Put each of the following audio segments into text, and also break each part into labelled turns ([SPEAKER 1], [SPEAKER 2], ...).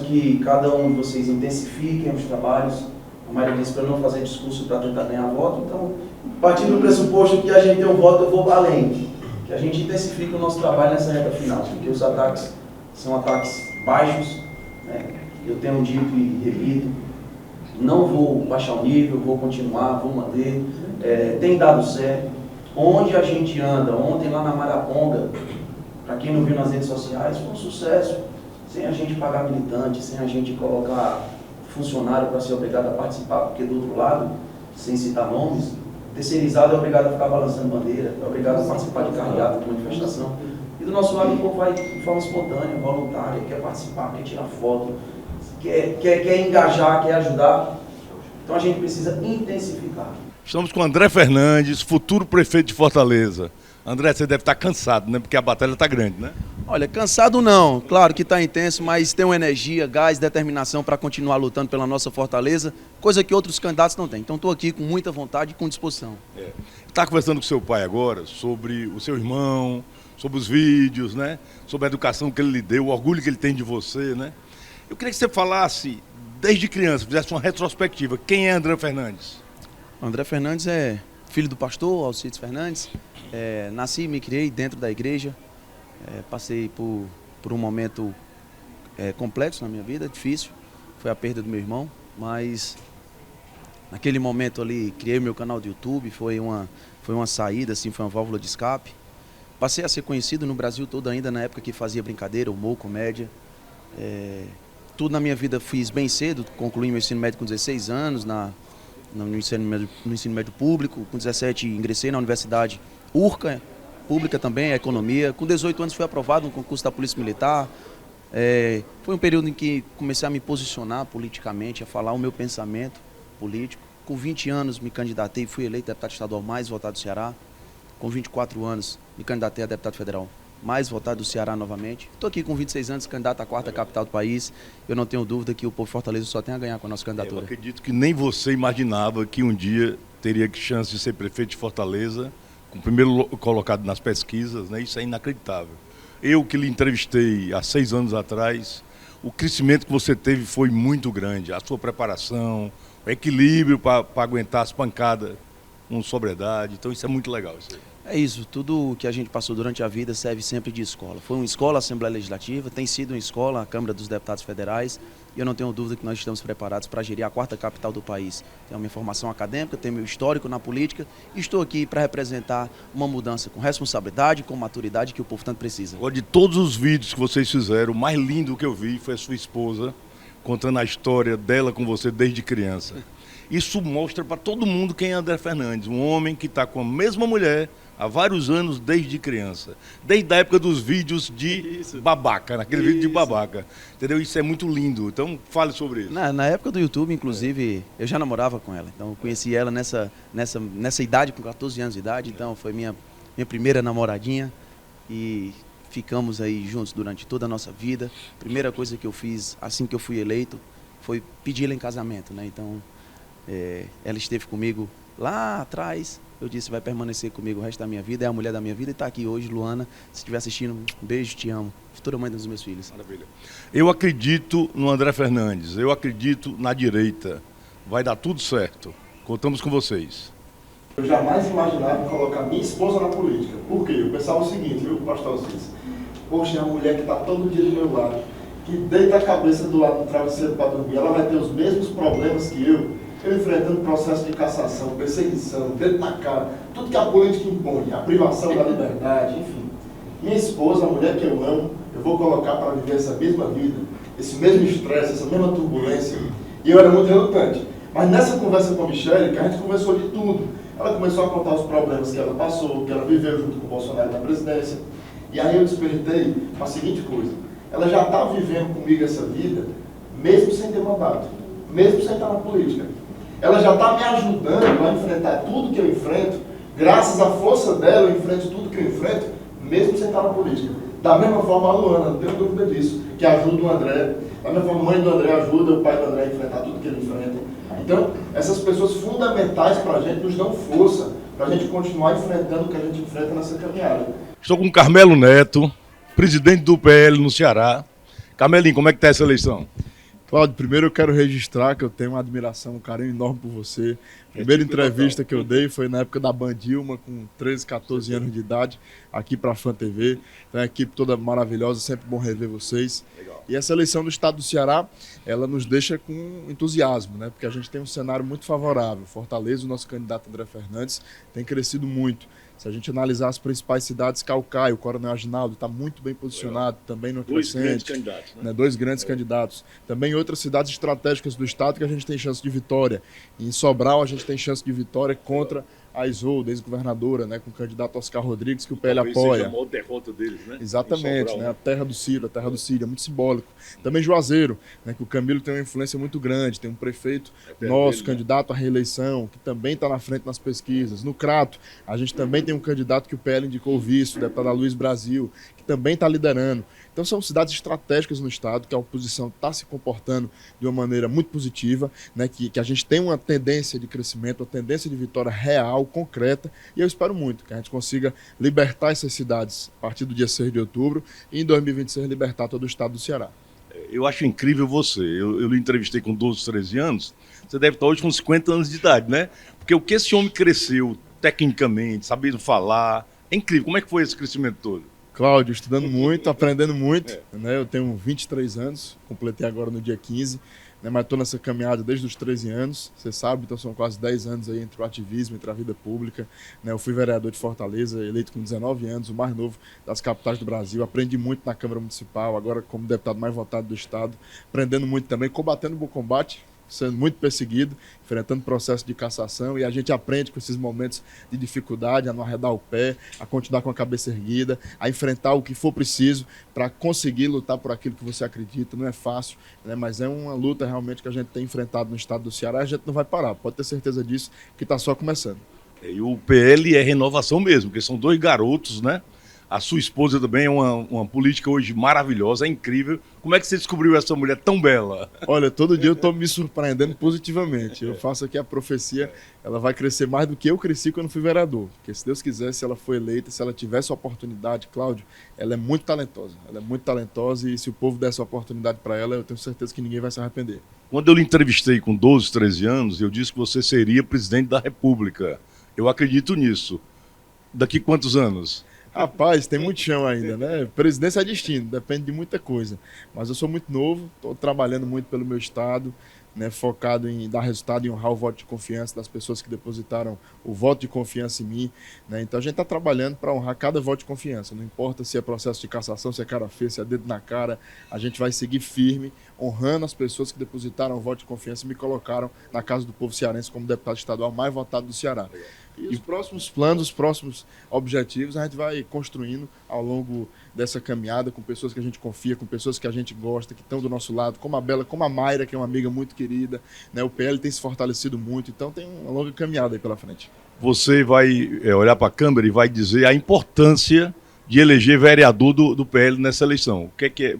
[SPEAKER 1] que cada um de vocês intensifiquem os trabalhos. A maioria disse para não fazer discurso para tentar ganhar voto. Então, partindo do pressuposto que a gente tem um voto, eu vou além. Que a gente intensifique o nosso trabalho nessa reta final, porque os ataques são ataques baixos, né? Eu tenho dito e repito, não vou baixar o nível, vou continuar, vou manter. Tem dado certo. Onde a gente anda, ontem lá na Maraponga, para quem não viu nas redes sociais, foi um sucesso. Sem a gente pagar militante, sem a gente colocar funcionário para ser obrigado a participar, porque do outro lado, sem citar nomes, terceirizado é obrigado a ficar balançando bandeira, é obrigado a participar de carreata, de manifestação. E do nosso lado o povo vai de forma espontânea, voluntária, quer participar, quer tirar foto, quer engajar, quer ajudar. Então a gente precisa intensificar.
[SPEAKER 2] Estamos com André Fernandes, futuro prefeito de Fortaleza. André, você deve estar cansado, né? Porque a batalha está grande, né?
[SPEAKER 3] Olha, cansado não, claro que está intenso, mas tem uma energia, gás, determinação para continuar lutando pela nossa Fortaleza, coisa que outros candidatos não têm. Então estou aqui com muita vontade e com disposição.
[SPEAKER 2] Está conversando com seu pai agora sobre o seu irmão, sobre os vídeos, né? Sobre a educação que ele lhe deu, o orgulho que ele tem de você, né? Eu queria que você falasse, desde criança, fizesse uma retrospectiva. Quem é André Fernandes?
[SPEAKER 3] André Fernandes é filho do pastor Alcides Fernandes. Nasci e me criei dentro da igreja. Passei por um momento complexo na minha vida, difícil. Foi a perda do meu irmão, mas naquele momento ali criei meu canal do YouTube. Foi uma saída, assim, foi uma válvula de escape. Passei a ser conhecido no Brasil todo ainda na época que fazia brincadeira, humor, comédia. Tudo na minha vida fiz bem cedo. Concluí meu ensino médio com 16 anos no ensino médio público. Com 17 ingressei na Universidade URCA, pública também, economia. Com 18 anos fui aprovado no concurso da Polícia Militar. Foi um período em que comecei a me posicionar politicamente, a falar o meu pensamento político. Com 20 anos me candidatei e fui eleito deputado estadual mais votado do Ceará. Com 24 anos me candidatei a deputado federal mais votado do Ceará novamente. Estou aqui com 26 anos, candidato à 4ª capital do país. Eu não tenho dúvida que o povo de Fortaleza só tem a ganhar com a nossa candidatura.
[SPEAKER 2] Eu acredito que nem você imaginava que um dia teria chance de ser prefeito de Fortaleza, com o primeiro colocado nas pesquisas, né? Isso é inacreditável. Eu que lhe entrevistei há 6 anos atrás, o crescimento que você teve foi muito grande. A sua preparação, o equilíbrio para aguentar as pancadas com sobriedade. Então isso é muito legal. Isso aí.
[SPEAKER 3] É isso, tudo que a gente passou durante a vida serve sempre de escola. Foi uma escola a Assembleia Legislativa, tem sido uma escola a Câmara dos Deputados Federais, e eu não tenho dúvida que nós estamos preparados para gerir a 4ª capital do país. Tenho minha formação acadêmica, tenho meu histórico na política, e estou aqui para representar uma mudança com responsabilidade, com maturidade que o povo tanto precisa.
[SPEAKER 2] De todos os vídeos que vocês fizeram, o mais lindo que eu vi foi a sua esposa contando a história dela com você desde criança. Isso mostra para todo mundo quem é André Fernandes, um homem que está com a mesma mulher há vários anos desde criança, desde a época dos vídeos de babaca, naquele vídeo de babaca, entendeu? Isso é muito lindo, então fale sobre isso.
[SPEAKER 3] Na época do YouTube, inclusive, eu já namorava com ela, então eu conheci ela nessa idade, com 14 anos de idade, então foi minha primeira namoradinha e ficamos aí juntos durante toda a nossa vida. A primeira coisa que eu fiz assim que eu fui eleito foi pedi-la em casamento, né? Então ela esteve comigo lá atrás. Eu disse, vai permanecer comigo o resto da minha vida, é a mulher da minha vida e está aqui hoje, Luana. Se estiver assistindo, um beijo, te amo. Futura mãe dos meus filhos.
[SPEAKER 2] Maravilha. Eu acredito no André Fernandes, eu acredito na direita. Vai dar tudo certo. Contamos com vocês.
[SPEAKER 4] Eu jamais imaginava colocar minha esposa na política. Por quê? Eu pensava o seguinte, viu, pastor Alcides? Poxa, é uma mulher que está todo dia do meu lado, que deita a cabeça do lado do travesseiro para dormir, ela vai ter os mesmos problemas que eu enfrentando processo de cassação, perseguição, dedo na cara, tudo que a política impõe, a privação da liberdade, enfim. Minha esposa, a mulher que eu amo, eu vou colocar para viver essa mesma vida, esse mesmo estresse, essa mesma turbulência, e eu era muito relutante. Mas nessa conversa com a Michele, que a gente conversou de tudo, ela começou a contar os problemas que ela passou, que ela viveu junto com o Bolsonaro na presidência, e aí eu despertei a seguinte coisa: ela já está vivendo comigo essa vida, mesmo sem ter mandato, mesmo sem estar na política. Ela já está me ajudando a enfrentar tudo que eu enfrento. Graças à força dela, eu enfrento tudo que eu enfrento, mesmo sem estar na política. Da mesma forma, a Luana, não tenho dúvida disso, que ajuda o André. Da mesma forma, a mãe do André ajuda o pai do André a enfrentar tudo que ele enfrenta. Então, essas pessoas fundamentais para a gente nos dão força para a gente continuar enfrentando o que a gente enfrenta nessa caminhada.
[SPEAKER 2] Estou com Carmelo Neto, presidente do PL no Ceará. Carmelinho, como é que está essa eleição?
[SPEAKER 4] Cláudio, primeiro eu quero registrar que eu tenho uma admiração, um carinho enorme por você. A primeira entrevista que eu dei foi na época da Bandilma, com 13, 14 anos de idade, aqui para a Fã TV. Então, a equipe toda maravilhosa, sempre bom rever vocês.
[SPEAKER 2] Legal.
[SPEAKER 4] E essa eleição do estado do Ceará, ela nos deixa com entusiasmo, né? Porque a gente tem um cenário muito favorável. Fortaleza, o nosso candidato André Fernandes, tem crescido muito. Se a gente analisar as principais cidades, Caucaio, o Coronel Aginaldo está muito bem posicionado, também no crescente.
[SPEAKER 2] Dois grandes candidatos, né?
[SPEAKER 4] Dois grandes candidatos. Também outras cidades estratégicas do estado que a gente tem chance de vitória. Em Sobral a gente tem chance de vitória contra a Isolda, ex-governadora, né, com o candidato Oscar Rodrigues, que o PL
[SPEAKER 2] Talvez
[SPEAKER 4] apoia.
[SPEAKER 2] seja a maior derrota deles, né?
[SPEAKER 4] Exatamente, né, a terra do Ciro, é muito simbólico. Também Juazeiro, né, que o Camilo tem uma influência muito grande, tem um prefeito nosso, candidato à reeleição, que também está na frente nas pesquisas. No Crato, a gente também tem um candidato que o PL indicou o vice, o deputado Luiz Brasil, que também está liderando. Então são cidades estratégicas no estado, que a oposição está se comportando de uma maneira muito positiva, né, que a gente tem uma tendência de crescimento, uma tendência de vitória real, concreta, e eu espero muito que a gente consiga libertar essas cidades a partir do dia 6 de outubro e em 2026 libertar todo o estado do Ceará.
[SPEAKER 2] Eu acho incrível você. Eu lhe entrevistei com 12, 13 anos. Você deve estar hoje com 50 anos de idade, né? Porque o que esse homem cresceu tecnicamente, sabendo falar, é incrível. Como é que foi esse crescimento todo?
[SPEAKER 4] Cláudio, estudando muito, aprendendo muito. Né? Eu tenho 23 anos, completei agora no dia 15, né? Mas estou nessa caminhada desde os 13 anos, você sabe, então são quase 10 anos aí entre o ativismo, entre a vida pública. Né? Eu fui vereador de Fortaleza, eleito com 19 anos, o mais novo das capitais do Brasil. Aprendi muito na Câmara Municipal, agora como deputado mais votado do estado, aprendendo muito também, combatendo o bom combate, sendo muito perseguido, enfrentando processo de cassação, e a gente aprende com esses momentos de dificuldade, a não arredar o pé, a continuar com a cabeça erguida, a enfrentar o que for preciso para conseguir lutar por aquilo que você acredita. Não é fácil, né? Mas é uma luta realmente que a gente tem enfrentado no estado do Ceará, e a gente não vai parar, pode ter certeza disso, que está só começando.
[SPEAKER 2] E o PL é renovação mesmo, porque são dois garotos, né? A sua esposa também é uma política hoje maravilhosa, é incrível. Como é que você descobriu essa mulher tão bela?
[SPEAKER 4] Olha, todo dia eu estou me surpreendendo positivamente. Eu faço aqui a profecia, ela vai crescer mais do que eu cresci quando fui vereador. Porque se Deus quiser, se ela for eleita, se ela tivesse a oportunidade, Cláudio, ela é muito talentosa. Ela é muito talentosa e se o povo desse a oportunidade para ela, eu tenho certeza que ninguém vai se arrepender.
[SPEAKER 2] Quando eu lhe entrevistei com 12, 13 anos, eu disse que você seria presidente da República. Eu acredito nisso. Daqui quantos anos?
[SPEAKER 4] Rapaz, tem muito chão ainda, né? Presidência é destino, depende de muita coisa. Mas eu sou muito novo, estou trabalhando muito pelo meu estado, né? Focado em dar resultado e honrar o voto de confiança das pessoas que depositaram o voto de confiança em mim, né? Então a gente está trabalhando para honrar cada voto de confiança. Não importa se é processo de cassação, se é cara feia, se é dedo na cara, a gente vai seguir firme, honrando as pessoas que depositaram o voto de confiança e me colocaram na Casa do Povo Cearense como deputado estadual mais votado do Ceará. E os próximos planos, os próximos objetivos, a gente vai construindo ao longo dessa caminhada com pessoas que a gente confia, com pessoas que a gente gosta, que estão do nosso lado, como a Bela, como a Mayra, que é uma amiga muito querida, né? O PL tem se fortalecido muito, então tem uma longa caminhada aí pela frente.
[SPEAKER 2] Você vai olhar para a câmera e vai dizer a importância de eleger vereador do PL nessa eleição.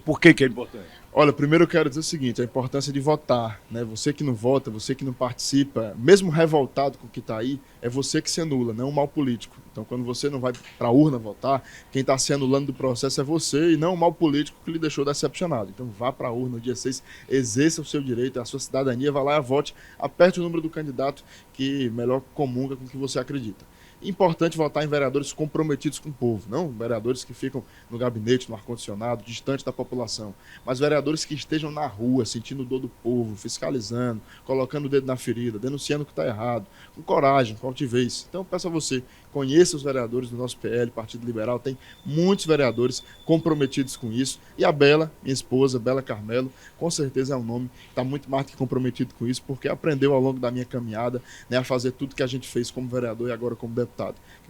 [SPEAKER 2] Por que é importante?
[SPEAKER 4] Olha, primeiro eu quero dizer o seguinte, a importância de votar, né? Você que não vota, você que não participa, mesmo revoltado com o que está aí, é você que se anula, não um mal político. Então, quando você não vai para a urna votar, quem está se anulando do processo é você e não o mal político que lhe deixou decepcionado. Então, vá para a urna no dia 6, exerça o seu direito, a sua cidadania, vá lá e vote, aperte o número do candidato que melhor comunga com o que você acredita. Importante votar em vereadores comprometidos com o povo, não vereadores que ficam no gabinete, no ar-condicionado, distante da população, mas vereadores que estejam na rua, sentindo dor do povo, fiscalizando, colocando o dedo na ferida, denunciando o que está errado, com coragem, com altivez. Então eu peço a você, conheça os vereadores do nosso PL, Partido Liberal, tem muitos vereadores comprometidos com isso, e a Bela, minha esposa, Bela Carmelo, com certeza é um nome que está muito mais que comprometido com isso, porque aprendeu ao longo da minha caminhada, né, a fazer tudo que a gente fez como vereador e agora como deputado.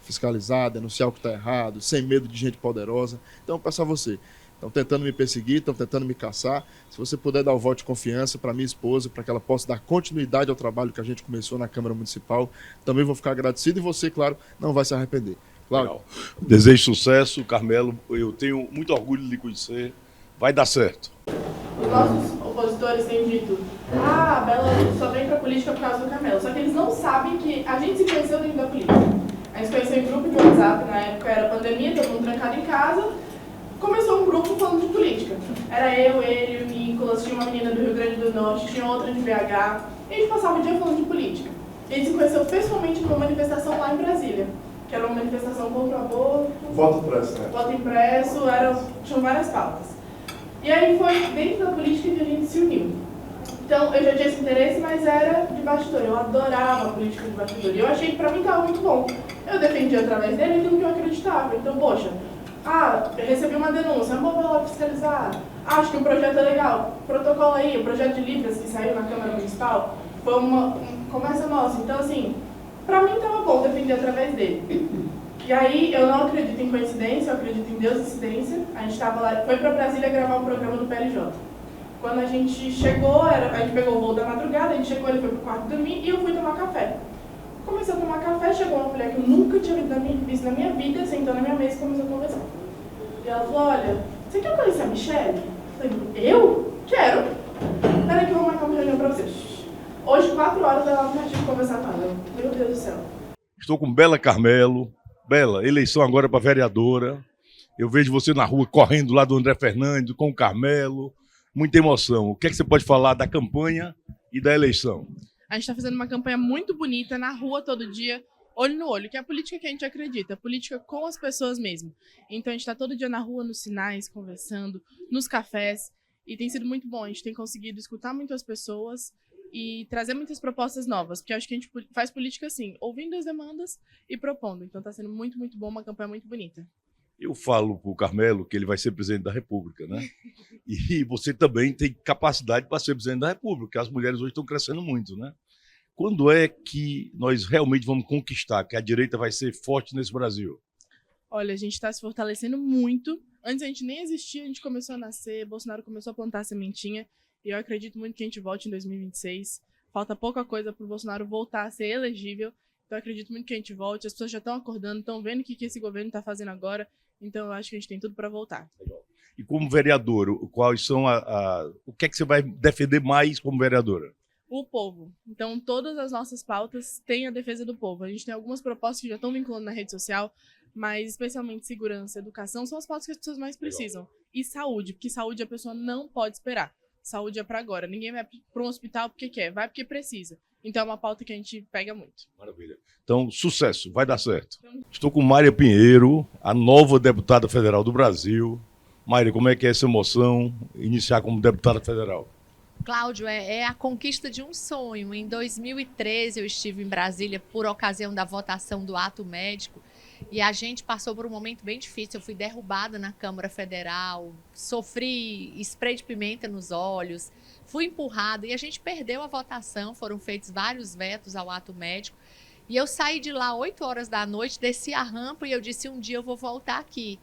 [SPEAKER 4] Fiscalizar, denunciar o que está errado, sem medo de gente poderosa. Então, eu peço a você, estão tentando me perseguir, estão tentando me caçar. Se você puder dar o voto de confiança para minha esposa, para que ela possa dar continuidade ao trabalho que a gente começou na Câmara Municipal, também vou ficar agradecido e você, claro, não vai se arrepender. Claro.
[SPEAKER 2] Desejo sucesso, Carmelo. Eu tenho muito orgulho de lhe conhecer. Vai dar certo.
[SPEAKER 5] Os nossos opositores têm dito, a Bela só vem pra política por causa do Carmelo. Só que eles não sabem que a gente se conheceu dentro da política. A gente se conheceu em grupo de WhatsApp, na época era pandemia, todo mundo trancado em casa. começou um grupo falando de política. Era eu, ele, o Nicolas, tinha uma menina do Rio Grande do Norte, tinha outra de BH. E a gente passava o dia falando de política. E a gente se conheceu pessoalmente numa manifestação lá em Brasília, que era uma manifestação contra o aborto.
[SPEAKER 4] Voto impresso, né?
[SPEAKER 5] Voto impresso, tinham várias pautas. E aí foi dentro da política que a gente se uniu. Então, eu já tinha esse interesse, mas era de bastidor. Eu adorava a política de bastidor. E eu achei que pra mim estava muito bom. Eu defendia através dele aquilo que eu acreditava. Então, poxa, eu recebi uma denúncia, vamos lá fiscalizar. Acho que o projeto é legal. Protocolo aí, o projeto de Libras que saiu na Câmara Municipal, foi uma conversa nossa. Então, assim, pra mim estava bom defender através dele. E aí, eu não acredito em coincidência, eu acredito em Deus e incidência. A gente estava lá, foi pra Brasília gravar um programa do PLJ. Quando a gente chegou, a gente pegou o voo da madrugada, a gente chegou, ele foi pro quarto dormir e eu fui tomar café. Comecei a tomar café, chegou uma mulher que eu nunca tinha visto na minha vida, sentou na minha mesa e começou a conversar. E ela falou, olha, você quer conhecer a Michelle? Eu falei, eu? Quero. Peraí que eu vou marcar uma reunião pra você. Hoje, 4 horas, ela não tinha que conversar com ela. Meu Deus do céu.
[SPEAKER 2] Estou com Bela Carmelo. Bela, eleição agora para vereadora. Eu vejo você na rua correndo lá do André Fernandes, com o Carmelo. Muita emoção. O que é que você pode falar da campanha e da eleição?
[SPEAKER 5] A gente está fazendo uma campanha muito bonita, na rua todo dia, olho no olho, que é a política que a gente acredita, a política com as pessoas mesmo. Então a gente está todo dia na rua, nos sinais, conversando, nos cafés, e tem sido muito bom. A gente tem conseguido escutar muitas pessoas e trazer muitas propostas novas, porque eu acho que a gente faz política assim, ouvindo as demandas e propondo. Então está sendo muito, muito bom, uma campanha muito bonita.
[SPEAKER 2] Eu falo para o Carmelo que ele vai ser presidente da República, né? E você também tem capacidade para ser presidente da República, porque as mulheres hoje estão crescendo muito, né? Quando é que nós realmente vamos conquistar, que a direita vai ser forte nesse Brasil?
[SPEAKER 5] Olha, a gente está se fortalecendo muito. Antes a gente nem existia, a gente começou a nascer, Bolsonaro começou a plantar a sementinha, e eu acredito muito que a gente volte em 2026. Falta pouca coisa para o Bolsonaro voltar a ser elegível, então eu acredito muito que a gente volte. As pessoas já estão acordando, estão vendo o que esse governo está fazendo agora. Então, eu acho que a gente tem tudo para voltar.
[SPEAKER 2] E como vereadora, quais são o que é que você vai defender mais como vereadora?
[SPEAKER 5] O povo. Então, todas as nossas pautas têm a defesa do povo. A gente tem algumas propostas que já estão vinculando na rede social, mas especialmente segurança, educação, são as pautas que as pessoas mais precisam. E saúde, porque saúde a pessoa não pode esperar. Saúde é para agora. Ninguém vai para um hospital porque quer, vai porque precisa. Então, é uma pauta que a gente pega muito.
[SPEAKER 2] Maravilha. Então, sucesso, vai dar certo. Estou com Mária Pinheiro, a nova deputada federal do Brasil. Mária, como é que é essa emoção, iniciar como deputada federal?
[SPEAKER 6] Cláudio, é a conquista de um sonho. Em 2013, eu estive em Brasília por ocasião da votação do ato médico e a gente passou por um momento bem difícil. Eu fui derrubada na Câmara Federal, sofri spray de pimenta nos olhos, fui empurrada e a gente perdeu a votação. Foram feitos vários vetos ao ato médico e eu saí de lá 8 horas da noite, desci a rampa e eu disse, um dia eu vou voltar aqui.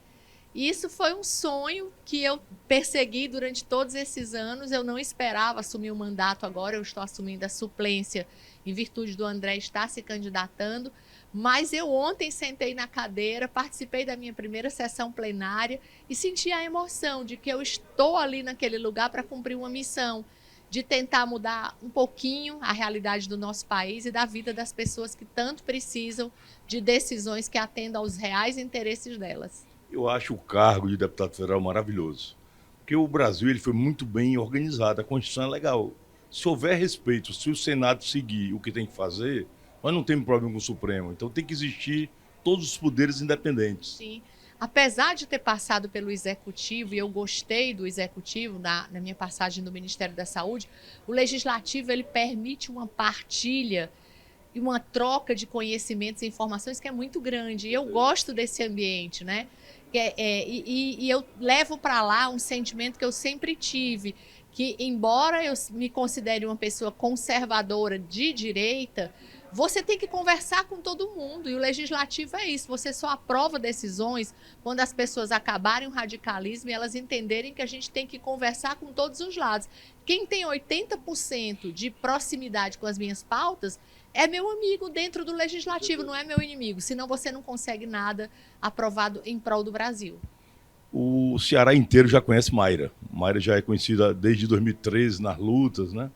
[SPEAKER 6] E isso foi um sonho que eu persegui durante todos esses anos. Eu não esperava assumir o mandato agora, eu estou assumindo a suplência em virtude do André estar se candidatando. Mas eu ontem sentei na cadeira, participei da minha primeira sessão plenária e senti a emoção de que eu estou ali naquele lugar para cumprir uma missão, de tentar mudar um pouquinho a realidade do nosso país e da vida das pessoas que tanto precisam de decisões que atendam aos reais interesses delas.
[SPEAKER 2] Eu acho o cargo de deputado federal maravilhoso, porque o Brasil ele foi muito bem organizado, a Constituição é legal. Se houver respeito, se o Senado seguir o que tem que fazer, nós não temos problema com o Supremo. Então tem que existir todos os poderes independentes.
[SPEAKER 6] Sim. Apesar de ter passado pelo Executivo, e eu gostei do Executivo na minha passagem no Ministério da Saúde, o Legislativo ele permite uma partilha e uma troca de conhecimentos e informações que é muito grande. E eu gosto desse ambiente, né? E eu levo para lá um sentimento que eu sempre tive, que embora eu me considere uma pessoa conservadora de direita, você tem que conversar com todo mundo, e o legislativo é isso, você só aprova decisões quando as pessoas acabarem o radicalismo e elas entenderem que a gente tem que conversar com todos os lados. Quem tem 80% de proximidade com as minhas pautas é meu amigo dentro do legislativo, não é meu inimigo, senão você não consegue nada aprovado em prol do Brasil.
[SPEAKER 2] O Ceará inteiro já conhece Mayra. Mayra já é conhecida desde 2013 nas lutas, né?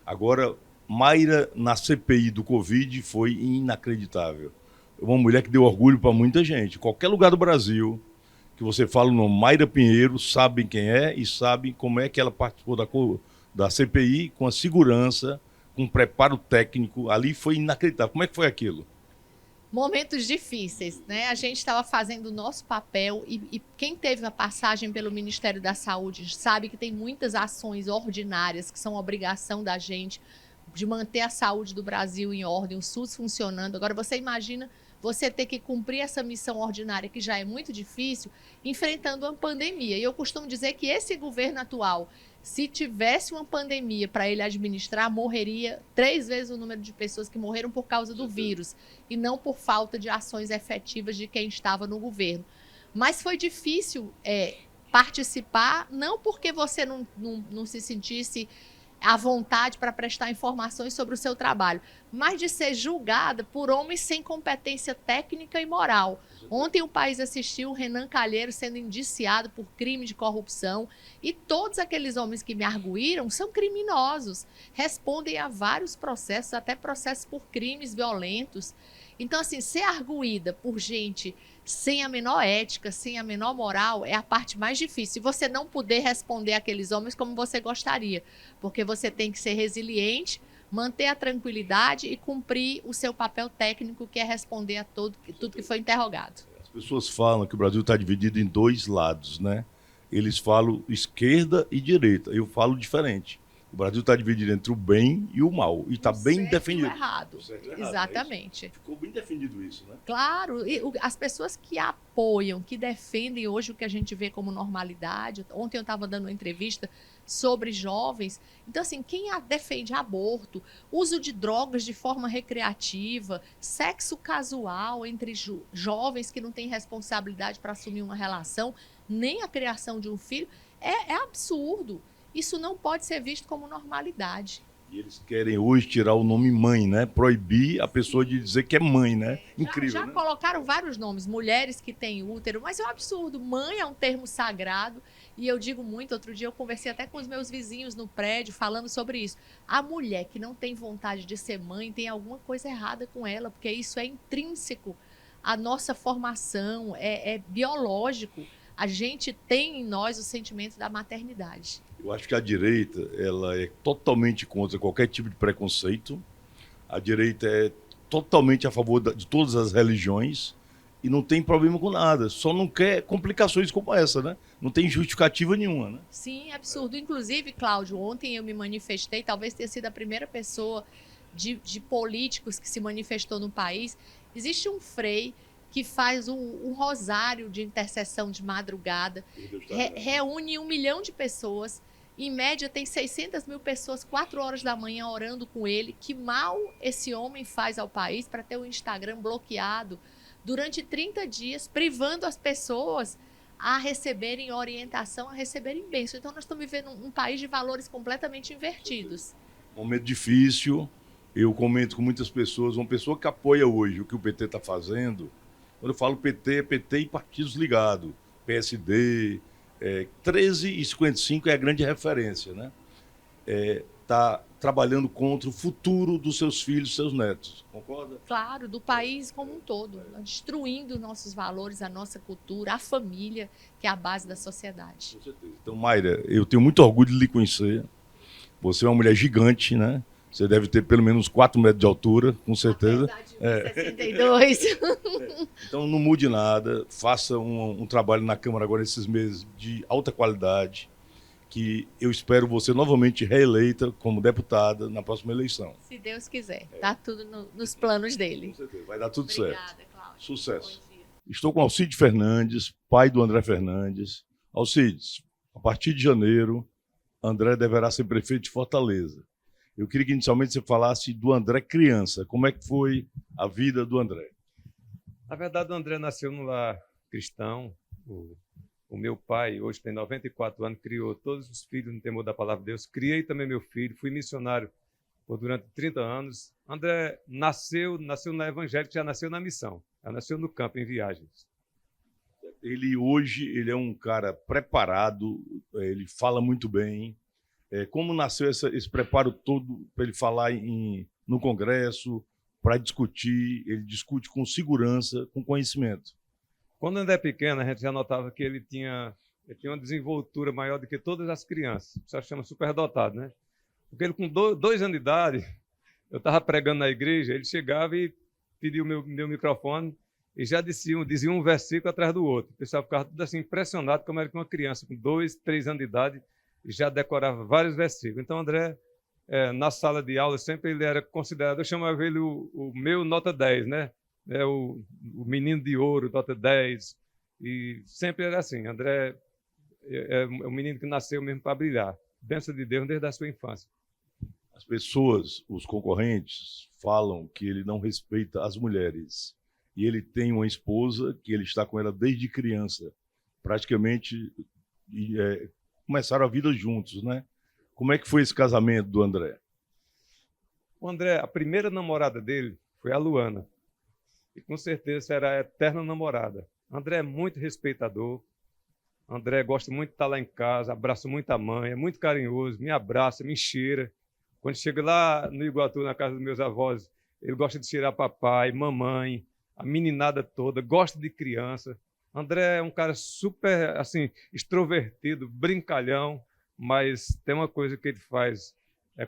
[SPEAKER 2] Agora, Mayra na CPI do Covid foi inacreditável. É uma mulher que deu orgulho para muita gente. Qualquer lugar do Brasil que que você fala o nome Mayra Pinheiro, sabem quem é e sabem como é que ela participou da CPI com a segurança, com preparo técnico. Ali foi inacreditável. Como é que foi aquilo?
[SPEAKER 6] Momentos difíceis, né? A gente estava fazendo o nosso papel e quem teve a passagem pelo Ministério da Saúde sabe que tem muitas ações ordinárias que são obrigação da gente de manter a saúde do Brasil em ordem, o SUS funcionando. Agora, você imagina você ter que cumprir essa missão ordinária, que já é muito difícil, enfrentando uma pandemia. E eu costumo dizer que esse governo atual, se tivesse uma pandemia para ele administrar, morreria 3 vezes o número de pessoas que morreram por causa do vírus e não por falta de ações efetivas de quem estava no governo. Mas foi difícil participar, não porque você não se sentisse à vontade para prestar informações sobre o seu trabalho, mas de ser julgada por homens sem competência técnica e moral. Ontem o país assistiu o Renan Calheiros sendo indiciado por crime de corrupção e todos aqueles homens que me arguíram são criminosos, respondem a vários processos, até processos por crimes violentos. Então, assim, ser arguída por gente sem a menor ética, sem a menor moral, é a parte mais difícil. Se você não puder responder aqueles homens como você gostaria, porque você tem que ser resiliente, manter a tranquilidade e cumprir o seu papel técnico, que é responder a tudo que foi interrogado.
[SPEAKER 2] As pessoas falam que o Brasil está dividido em 2 lados, né? Eles falam esquerda e direita. Eu falo diferente. O Brasil está dividido entre o bem e o mal. E está bem definido.
[SPEAKER 6] Errado. Exatamente.
[SPEAKER 2] Ficou bem definido isso, né?
[SPEAKER 6] Claro. E as pessoas que apoiam, que defendem hoje o que a gente vê como normalidade. Ontem eu estava dando uma entrevista sobre jovens. Então, assim, quem defende aborto, uso de drogas de forma recreativa, sexo casual entre jovens que não têm responsabilidade para assumir uma relação, nem a criação de um filho, é absurdo. Isso não pode ser visto como normalidade.
[SPEAKER 2] E eles querem hoje tirar o nome mãe, né? Proibir a pessoa de dizer que é mãe, né? Incrível,
[SPEAKER 6] já
[SPEAKER 2] né?
[SPEAKER 6] Colocaram vários nomes, mulheres que têm útero, mas é um absurdo. Mãe é um termo sagrado e eu digo muito, outro dia eu conversei até com os meus vizinhos no prédio falando sobre isso. A mulher que não tem vontade de ser mãe tem alguma coisa errada com ela, porque isso é intrínseco à nossa formação, é biológico. A gente tem em nós o sentimento da maternidade.
[SPEAKER 2] Eu acho que a direita ela é totalmente contra qualquer tipo de preconceito. A direita é totalmente a favor de todas as religiões e não tem problema com nada. Só não quer complicações como essa, né? Não tem justificativa nenhuma, né?
[SPEAKER 6] Sim, é absurdo. Inclusive, Cláudio, ontem eu me manifestei, talvez tenha sido a primeira pessoa de políticos que se manifestou no país. Existe um frei que faz um rosário de intercessão de madrugada, reúne 1 milhão de pessoas, em média tem 600 mil pessoas 4 horas da manhã orando com ele. Que mal esse homem faz ao país para ter o Instagram bloqueado durante 30 dias, privando as pessoas a receberem orientação, a receberem bênção. Então nós estamos vivendo um país de valores completamente invertidos.
[SPEAKER 2] Momento difícil, eu comento com muitas pessoas, uma pessoa que apoia hoje o que o PT está fazendo. Quando eu falo PT, é PT e partidos ligados, PSD, 13,55 é a grande referência, né? Está trabalhando contra o futuro dos seus filhos, seus netos, concorda?
[SPEAKER 6] Claro, do país como um todo, destruindo nossos valores, a nossa cultura, a família, que é a base da sociedade.
[SPEAKER 2] Com certeza. Então, Mayra, eu tenho muito orgulho de lhe conhecer. Você é uma mulher gigante, né? Você deve ter pelo menos 4 metros de altura, com certeza.
[SPEAKER 6] Apesar de 62.
[SPEAKER 2] Então não mude nada, faça um trabalho na Câmara agora esses meses de alta qualidade, que eu espero você novamente reeleita como deputada na próxima eleição.
[SPEAKER 6] Se Deus quiser, tá tudo nos planos dele.
[SPEAKER 2] Com certeza, vai dar tudo
[SPEAKER 6] Obrigada,
[SPEAKER 2] certo.
[SPEAKER 6] Cláudio.
[SPEAKER 2] Sucesso.
[SPEAKER 6] Bom dia.
[SPEAKER 2] Estou com Alcides Fernandes, pai do André Fernandes. Alcides, a partir de janeiro, André deverá ser prefeito de Fortaleza. Eu queria que inicialmente você falasse do André criança. Como é que foi a vida do André?
[SPEAKER 7] Na verdade, o André nasceu no lar cristão. O meu pai, hoje tem 94 anos, criou todos os filhos no temor da palavra de Deus. Criei também meu filho, fui missionário durante 30 anos. André nasceu na evangélica, já nasceu na missão. Já nasceu no campo, em viagens.
[SPEAKER 2] Ele é um cara preparado, ele fala muito bem. Como nasceu esse preparo todo para ele falar no Congresso, para discutir? Ele discute com segurança, com conhecimento.
[SPEAKER 7] Quando ele é pequeno, a gente já notava que ele tinha uma desenvoltura maior do que todas as crianças. Isso se chama superdotado, né? Porque ele, com 2 anos de idade, eu estava pregando na igreja, ele chegava e pedia o meu microfone e já dizia um versículo atrás do outro. O pessoal ficava tudo assim impressionado, como era que uma criança com 2, 3 anos de idade já decorava vários versículos. Então, André, na sala de aula, sempre ele era considerado, eu chamava ele o meu nota 10, né? O menino de ouro, nota 10. E sempre era assim. André é um menino que nasceu mesmo para brilhar. Bênção de Deus desde a sua infância.
[SPEAKER 2] As pessoas, os concorrentes, falam que ele não respeita as mulheres. E ele tem uma esposa que ele está com ela desde criança. Praticamente começaram a vida juntos, né? Como é que foi esse casamento do André?
[SPEAKER 7] O André, a primeira namorada dele foi a Luana. E com certeza será a eterna namorada. André é muito respeitador. André gosta muito de estar lá em casa, abraça muito a mãe, é muito carinhoso, me abraça, me cheira. Quando chega lá no Iguatu, na casa dos meus avós, ele gosta de cheirar papai, mamãe, a meninada toda, gosta de criança. André é um cara super, assim, extrovertido, brincalhão, mas tem uma coisa que ele faz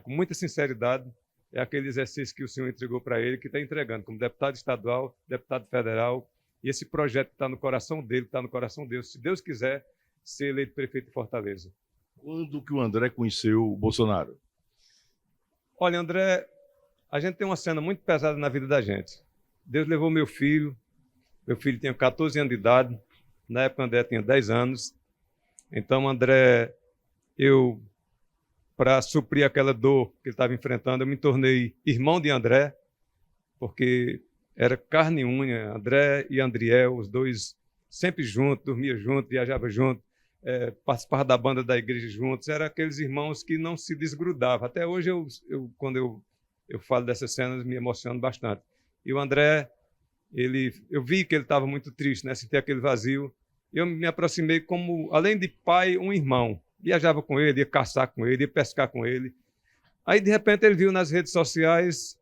[SPEAKER 7] com muita sinceridade, é aquele exercício que o senhor entregou para ele, que está entregando como deputado estadual, deputado federal, e esse projeto que está no coração dele, que está no coração de Deus, se Deus quiser, ser eleito prefeito de Fortaleza.
[SPEAKER 2] Quando que o André conheceu o Bolsonaro?
[SPEAKER 7] Olha, André, a gente tem uma cena muito pesada na vida da gente. Deus levou meu filho tinha 14 anos de idade, na época o André tinha 10 anos. Então, André, para suprir aquela dor que ele estava enfrentando, eu me tornei irmão de André, porque era carne e unha, André e Andriel, os dois sempre juntos, dormia junto, viajava junto, participava da banda da igreja juntos, eram aqueles irmãos que não se desgrudavam. Até hoje, quando eu falo dessas cenas, me emociono bastante. E o André, eu vi que ele estava muito triste, né, sentia aquele vazio. Eu me aproximei como, além de pai, um irmão. Viajava com ele, ia caçar com ele, ia pescar com ele. Aí, de repente, ele viu nas redes sociais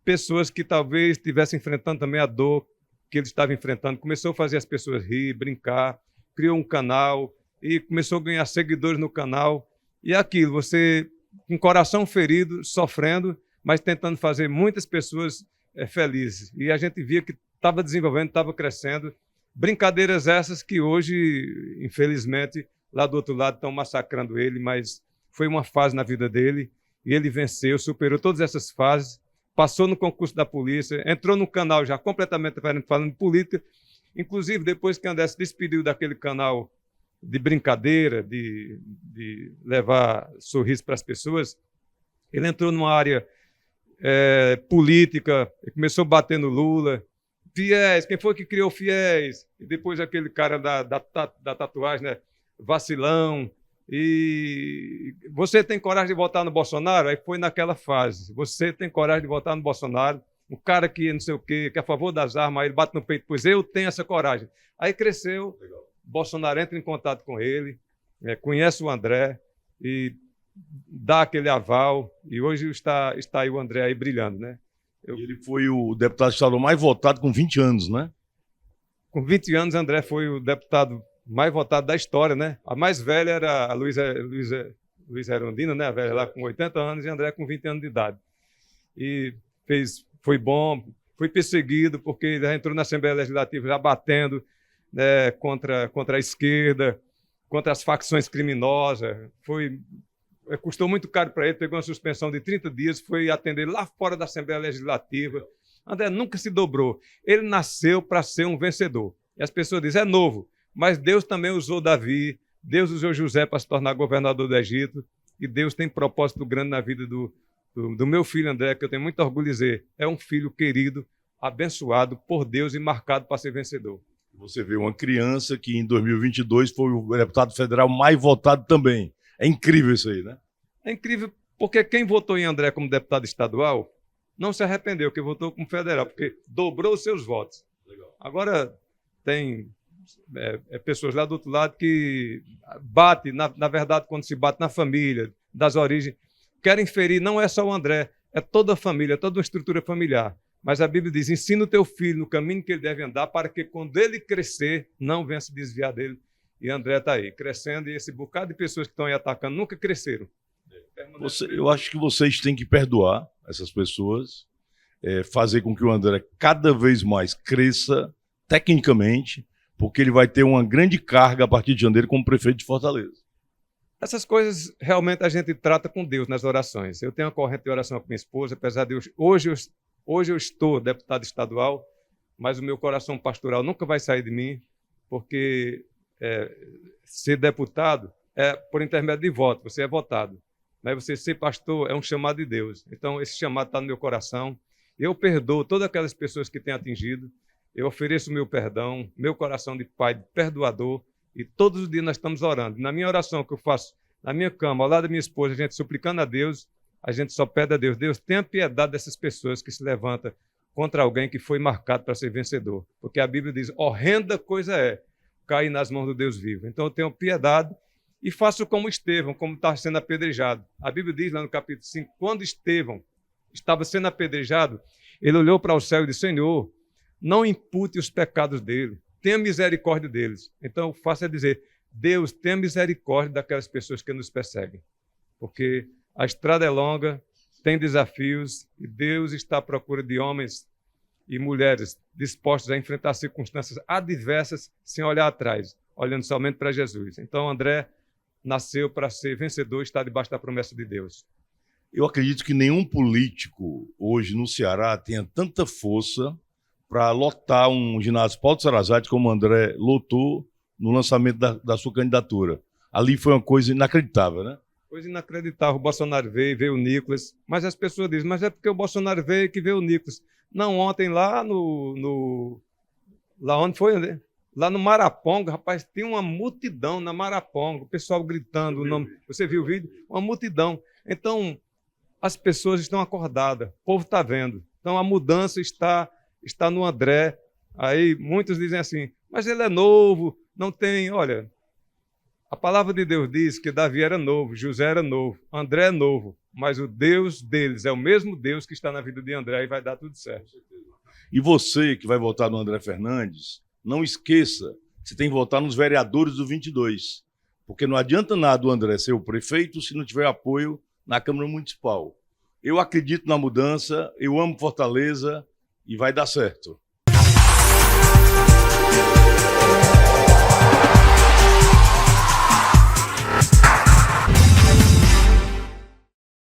[SPEAKER 7] pessoas que talvez estivessem enfrentando também a dor que ele estava enfrentando. Começou a fazer as pessoas rir, brincar, criou um canal e começou a ganhar seguidores no canal. E é aquilo, você com o coração ferido, sofrendo, mas tentando fazer muitas pessoas felizes. E a gente via que estava desenvolvendo, estava crescendo. Brincadeiras essas que hoje, infelizmente, lá do outro lado estão massacrando ele, mas foi uma fase na vida dele e ele venceu, superou todas essas fases, passou no concurso da polícia, entrou num canal já completamente diferente, falando de política. Inclusive, depois que André se despediu daquele canal de brincadeira, de levar sorriso para as pessoas, ele entrou numa área política, começou a bater no Lula. Fiéis, quem foi que criou Fiéis? E depois aquele cara da tatuagem, né? Vacilão. E você tem coragem de votar no Bolsonaro? Aí foi naquela fase. Você tem coragem de votar no Bolsonaro? Um cara que não sei o quê, que é a favor das armas, aí ele bate no peito, pois eu tenho essa coragem. Aí cresceu, legal. Bolsonaro entra em contato com ele, conhece o André e dá aquele aval. E hoje está aí o André aí brilhando, né?
[SPEAKER 2] Ele foi o deputado estadual mais votado com 20 anos, né?
[SPEAKER 7] Com 20 anos, André foi o deputado mais votado da história, né? A mais velha era a Luísa Erundina, né? A velha lá com 80 anos e André com 20 anos de idade. E foi bom, foi perseguido porque já entrou na Assembleia Legislativa já batendo, né, contra a esquerda, contra as facções criminosas. Custou muito caro para ele, pegou uma suspensão de 30 dias, foi atender lá fora da Assembleia Legislativa. André nunca se dobrou. Ele nasceu para ser um vencedor. E as pessoas dizem, é novo. Mas Deus também usou Davi, Deus usou José para se tornar governador do Egito, e Deus tem propósito grande na vida do meu filho André, que eu tenho muito orgulho de dizer, é um filho querido, abençoado por Deus e marcado para ser vencedor.
[SPEAKER 2] Você vê uma criança que em 2022 foi o deputado federal mais votado também. É incrível isso aí, né?
[SPEAKER 7] É incrível porque quem votou em André como deputado estadual não se arrependeu, que votou como federal, porque dobrou os seus votos. Legal. Agora tem pessoas lá do outro lado que batem, na verdade, quando se bate na família, das origens, querem ferir, não é só o André, é toda a família, toda uma estrutura familiar. Mas a Bíblia diz, ensina o teu filho no caminho que ele deve andar, para que quando ele crescer, não venha se desviar dele. E André está aí, crescendo, e esse bocado de pessoas que estão aí atacando nunca cresceram.
[SPEAKER 2] Eu acho que vocês têm que perdoar essas pessoas, fazer com que o André cada vez mais cresça tecnicamente, porque ele vai ter uma grande carga a partir de janeiro como prefeito de Fortaleza.
[SPEAKER 7] Essas coisas realmente a gente trata com Deus nas orações. Eu tenho uma corrente de oração com minha esposa, apesar de hoje eu estou deputado estadual, mas o meu coração pastoral nunca vai sair de mim, porque ser deputado é por intermédio de voto, você é votado. Mas você ser pastor é um chamado de Deus. Então, esse chamado está no meu coração. Eu perdoo todas aquelas pessoas que têm atingido. Eu ofereço o meu perdão, meu coração de pai perdoador. E todos os dias nós estamos orando. Na minha oração que eu faço na minha cama, ao lado da minha esposa, a gente suplicando a Deus, a gente só pede a Deus, Deus, tenha piedade dessas pessoas que se levantam contra alguém que foi marcado para ser vencedor. Porque a Bíblia diz, horrenda coisa é cair nas mãos do Deus vivo. Então eu tenho piedade e faço como Estevão, como está sendo apedrejado. A Bíblia diz lá no capítulo 5, quando Estevão estava sendo apedrejado, ele olhou para o céu e disse, Senhor, não impute os pecados dele, tenha misericórdia deles. Então eu faço é dizer, Deus, tenha misericórdia daquelas pessoas que nos perseguem. Porque a estrada é longa, tem desafios, e Deus está à procura de homens e mulheres dispostos a enfrentar circunstâncias adversas sem olhar atrás, olhando somente para Jesus. Então, André nasceu para ser vencedor e está debaixo da promessa de Deus.
[SPEAKER 2] Eu acredito que nenhum político hoje no Ceará tenha tanta força para lotar um ginásio Paulo Sarazate como o André lotou no lançamento da sua candidatura. Ali foi uma coisa inacreditável, né?
[SPEAKER 7] Coisa inacreditável. O Bolsonaro veio o Nicolas, mas as pessoas dizem, mas é porque o Bolsonaro veio que veio o Nicolas. Não, ontem lá lá onde foi, né? Lá no Maraponga, rapaz, tem uma multidão na Maraponga, o pessoal gritando o nome. Você viu o vídeo? Uma multidão. Então, as pessoas estão acordadas, o povo está vendo. Então, a mudança está no André. Aí muitos dizem assim, mas ele é novo, não tem... Olha, a palavra de Deus diz que Davi era novo, José era novo, André é novo, mas o Deus deles é o mesmo Deus que está na vida de André e vai dar tudo certo.
[SPEAKER 2] E você que vai votar no André Fernandes, não esqueça que você tem que votar nos vereadores do 22, porque não adianta nada o André ser o prefeito se não tiver apoio na Câmara Municipal. Eu acredito na mudança, eu amo Fortaleza e vai dar certo.